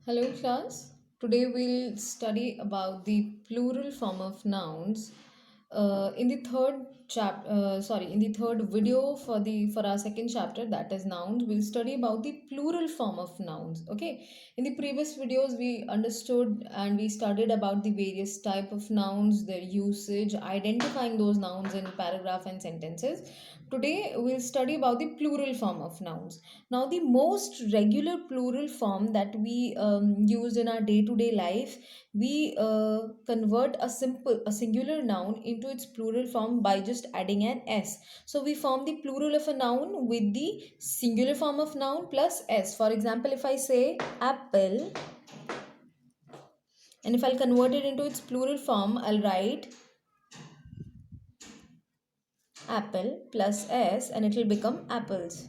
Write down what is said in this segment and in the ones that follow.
Hello class. Today we'll study about the plural form of nouns. In the in the third video for our second chapter, that is nouns, we'll study about the plural form of nouns. Okay. In the previous videos, we understood and we studied about the various type of nouns, their usage, identifying those nouns in paragraph and sentences. Today we'll study about the plural form of nouns. Now, the most regular plural form that we use in our day-to-day life, we convert a singular noun into its plural form by just adding an s. So we form the plural of a noun with the singular form of noun plus s. For example, if I say apple, and if I'll convert it into its plural form, I'll write apple plus s, and it will become apples.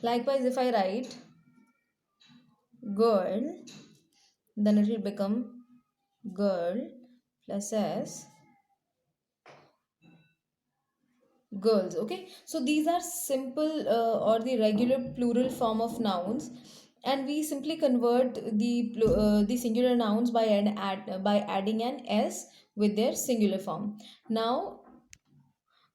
Likewise, if I write girl, then it will become girl plus s, girls. Okay, so these are simple or the regular plural form of nouns, and we simply convert the singular nouns by by adding an s with their singular form. Now,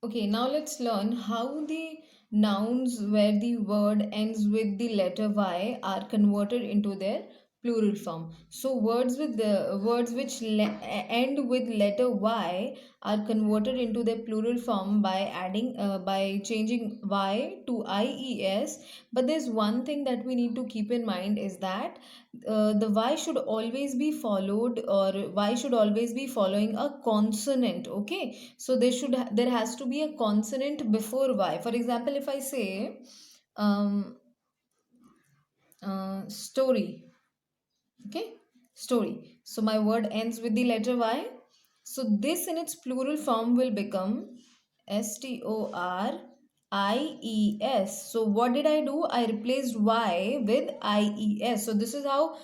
okay, now let's learn how the nouns where the word ends with the letter Y are converted into their plural form. So words which end with letter Y are converted into their plural form by changing Y to IES. But there's one thing that we need to keep in mind is that the Y should always be followed, or Y should always be following a consonant. Okay, so there has to be a consonant before Y. For example, if I say um, story, okay, story. So my word ends with the letter Y. So this in its plural form will become STORIES. So what did I do? I replaced Y with IES. So this is how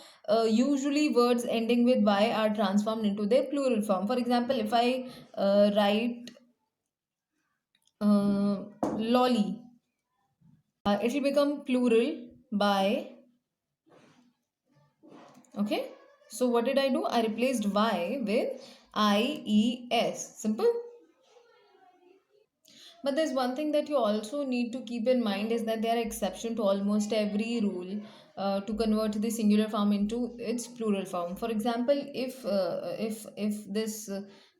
usually words ending with Y are transformed into their plural form. For example, if I write lolly, it will become plural by, okay. So what did I do? I replaced Y with IES. Simple. But there's one thing that you also need to keep in mind is that there are exception to almost every rule to convert the singular form into its plural form. For example, if this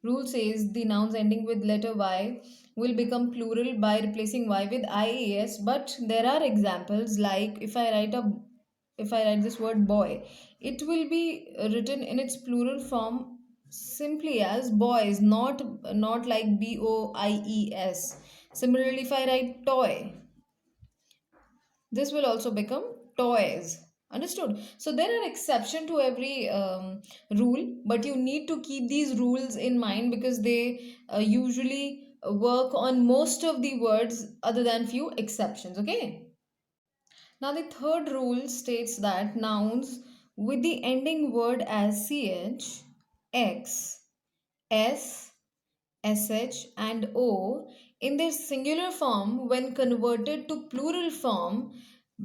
rule says the nouns ending with letter Y will become plural by replacing Y with IES, but there are examples like if I write this word boy, it will be written in its plural form simply as boys, not like BOIES. Similarly, if I write toy, this will also become toys. Understood? So there are exception to every rule, but you need to keep these rules in mind because they usually work on most of the words other than few exceptions. Okay. Now the third rule states that nouns with the ending word as ch, x, s, sh and o in their singular form when converted to plural form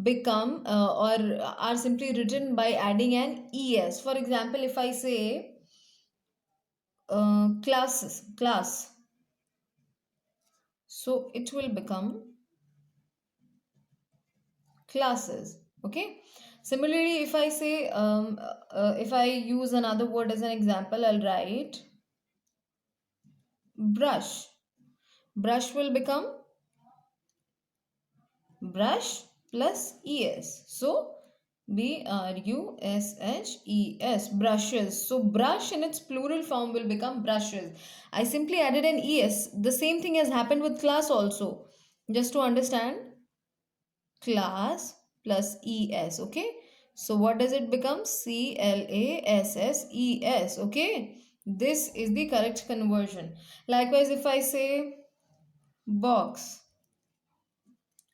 become or are simply written by adding an es. For example, if I say class, so it will become classes. Okay. Similarly, if I say if I use another word as an example, I'll write brush. Brush will become brush plus es. So BRUSHES, brushes. So brush in its plural form will become brushes. I simply added an es. The same thing has happened with class also. Just to understand, class plus es. Okay. So what does it become? CLASSES. Okay. This is the correct conversion. Likewise, if I say box,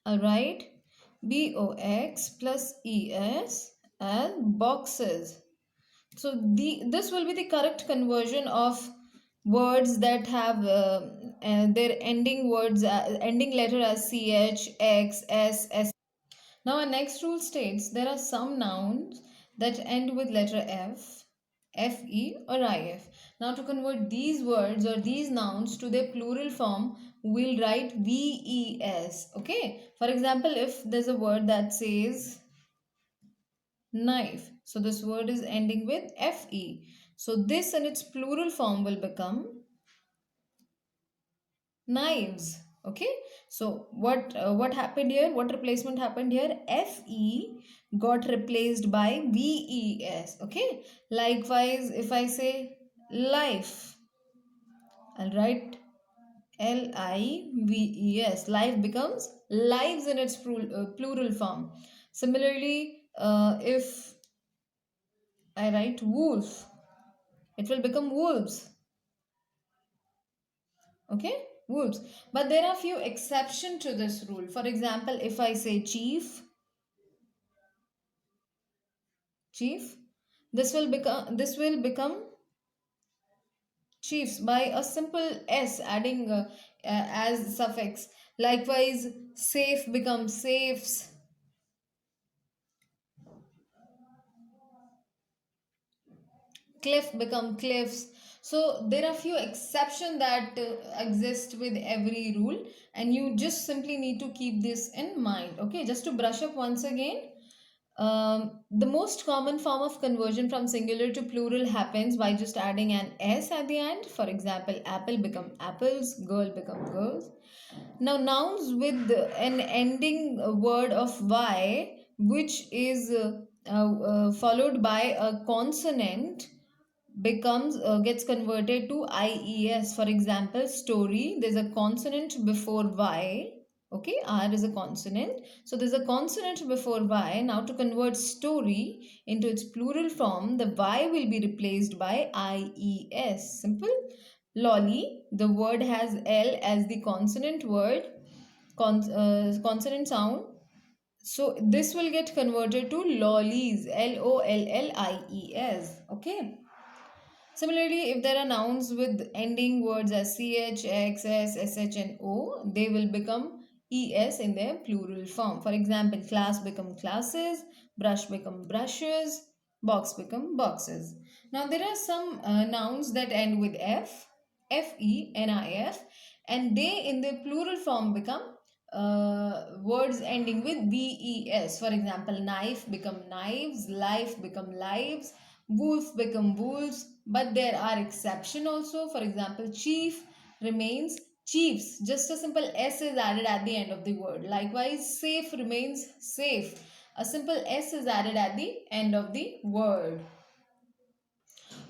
all right, BOX plus ES and boxes. So this will be the correct conversion of words that have their ending letter as CH, X, S, S. Now, our next rule states there are some nouns that end with letter F, FE, or IF. Now, to convert these words or these nouns to their plural form, we'll write VES. Okay. For example, if there's a word that says knife, so this word is ending with FE. So, this in its plural form will become knives. Okay, so what happened here, what replacement happened here? Fe got replaced by ves. Okay, likewise if I say life, I'll write lives. Life becomes lives in its plural form. Similarly, if I write wolf, it will become wolves. Okay, wolves. But there are few exception to this rule. For example, if I say chief, this will become chiefs by a simple s adding as suffix. Likewise, safe becomes safes, cliff become cliffs. So there are few exception that exist with every rule, and you just simply need to keep this in mind. Okay, just to brush up once again. The most common form of conversion from singular to plural happens by just adding an s at the end. For example, apple become apples, girl become girls. Now, nouns with an ending word of y, which is followed by a consonant, becomes gets converted to ies. For example, story, there's a consonant before y. Okay, r is a consonant, so there's a consonant before y. Now, to convert story into its plural form, the y will be replaced by ies. Simple. Lolly, the word has l as the consonant word, consonant sound, so this will get converted to lollies, lollies. Okay. Similarly, if there are nouns with ending words as ch, x, s, sh, and o, they will become es in their plural form. For example, class become classes, brush become brushes, box become boxes. Now, there are some nouns that end with f, fe, nif, and they in their plural form become words ending with ves. For example, knife become knives, life become lives, wolf become wolves. But there are exception also. For example, chief remains chiefs, just a simple s is added at the end of the word. Likewise, safe remains safe, a simple s is added at the end of the word.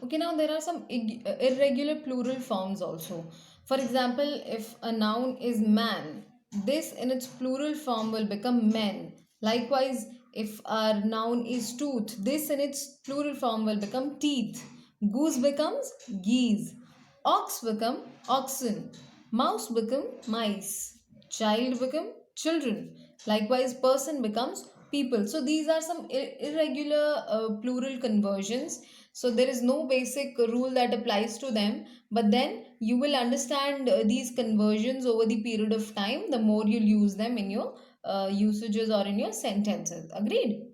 Okay, now there are some irregular plural forms also. For example, if a noun is man, this in its plural form will become men. Likewise, if our noun is tooth, this in its plural form will become teeth. Goose becomes geese. Ox become oxen. Mouse become mice. Child become children. Likewise, person becomes people. So these are some irregular plural conversions. So there is no basic rule that applies to them, but then you will understand these conversions over the period of time, the more you'll use them in your usages or in your sentences. Agreed?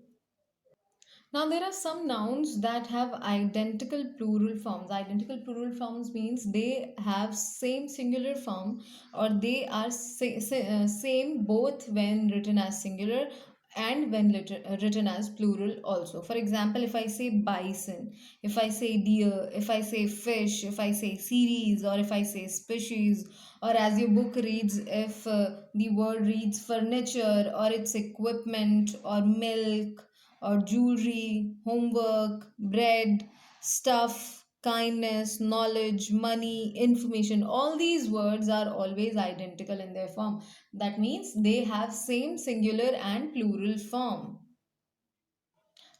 Now, there are some nouns that have identical plural forms. Identical plural forms means they have same singular form, or they are same both when written as singular and when written as plural also. For example, if I say bison, if I say deer, if I say fish, if I say series, or if I say species, or as your book reads, if the word reads furniture or its equipment or milk or jewelry, homework, bread, stuff, kindness, knowledge, money, information. All these words are always identical in their form. That means they have same singular and plural form.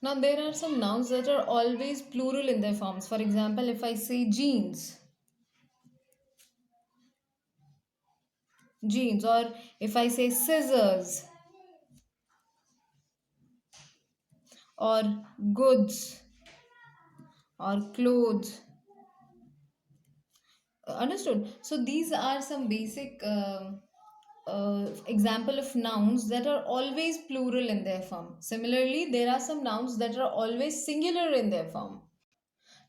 Now, there are some nouns that are always plural in their forms. For example, if I say jeans, or if I say scissors, or goods, or clothes. Understood. So these are some basic example of nouns that are always plural in their form. Similarly, there are some nouns that are always singular in their form.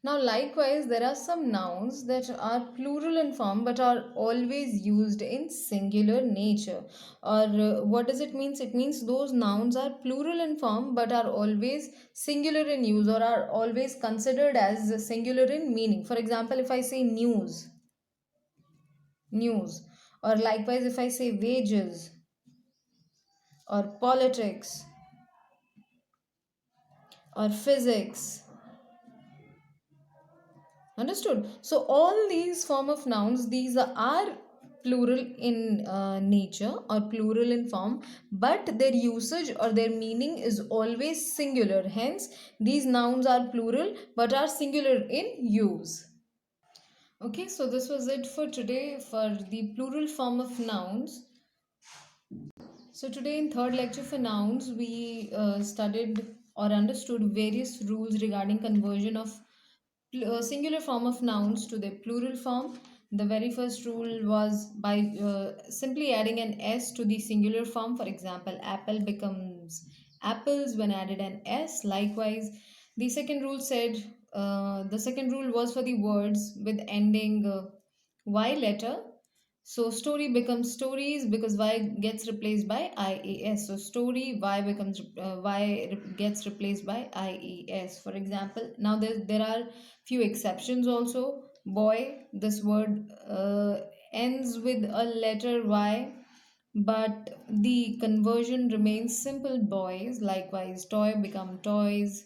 Now, likewise, there are some nouns that are plural in form but are always used in singular nature. Or what does it mean? It means those nouns are plural in form but are always singular in use, or are always considered as singular in meaning. For example, if I say news, or likewise, if I say wages, or politics, or physics. Understood? So all these form of nouns, these are plural in nature or plural in form, but their usage or their meaning is always singular. Hence, these nouns are plural but are singular in use. Okay, so this was it for today for the plural form of nouns. So today in third lecture for nouns, we studied or understood various rules regarding conversion of singular form of nouns to their plural form. The very first rule was by simply adding an s to the singular form. For example, apple becomes apples when added an s. Likewise, the second rule was for the words with ending y letter. So story becomes stories because y gets replaced by ies. So story y becomes gets replaced by ies. For example, now there are few exceptions also. Boy, this word ends with a letter y, but the conversion remains simple boys. Likewise, toy become toys.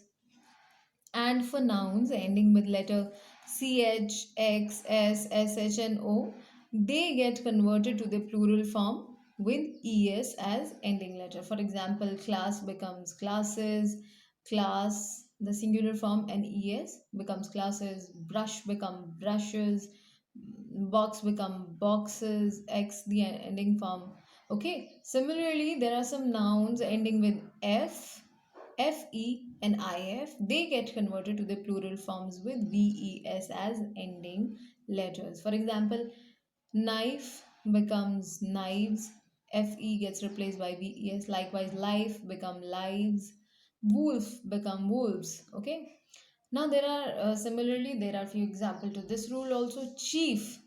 And for nouns ending with letter ch, x, s, sh, and o, they get converted to the plural form with es as ending letter. For example, class becomes classes, class, the singular form, and es becomes classes, brush become brushes, box become boxes, x the ending form. Okay, similarly, there are some nouns ending with f, fe, and if. They get converted to the plural forms with ves as ending letters. For example, knife becomes knives, fe gets replaced by ves. Likewise, life become lives, wolf become wolves. Okay. Now there are similarly there are few examples to this rule also. Chief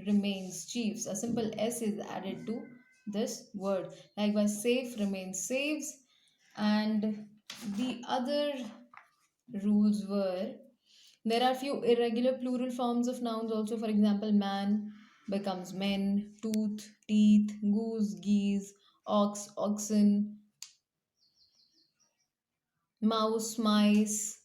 remains chiefs. A simple s is added to this word. Likewise, safe remains saves, and the other rules were there are few irregular plural forms of nouns also. For example, man becomes men, tooth, teeth, goose, geese, ox, oxen, mouse, mice,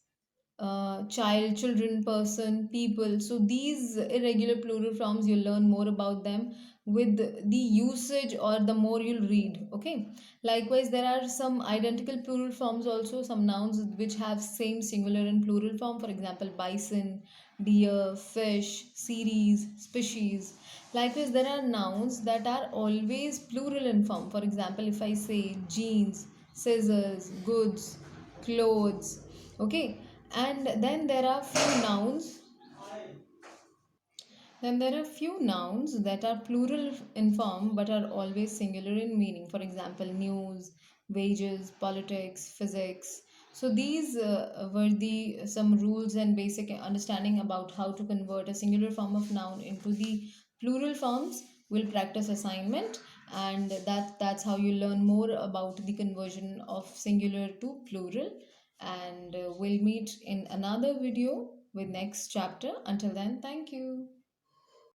child, children, person, people. So these irregular plural forms, you'll learn more about them with the usage or the more you'll read. Okay. Likewise, there are some identical plural forms also, some nouns which have same singular and plural form. For example, bison, deer, fish, series, species. Likewise, there are nouns that are always plural in form. For example, if I say jeans, scissors, goods, clothes. Okay. And then there are few nouns that are plural in form but are always singular in meaning. For example, news, wages, politics, physics. So these were the some rules and basic understanding about how to convert a singular form of noun into the plural forms. We'll practice assignment, and that's how you learn more about the conversion of singular to plural. And we'll meet in another video with next chapter. Until then, thank you.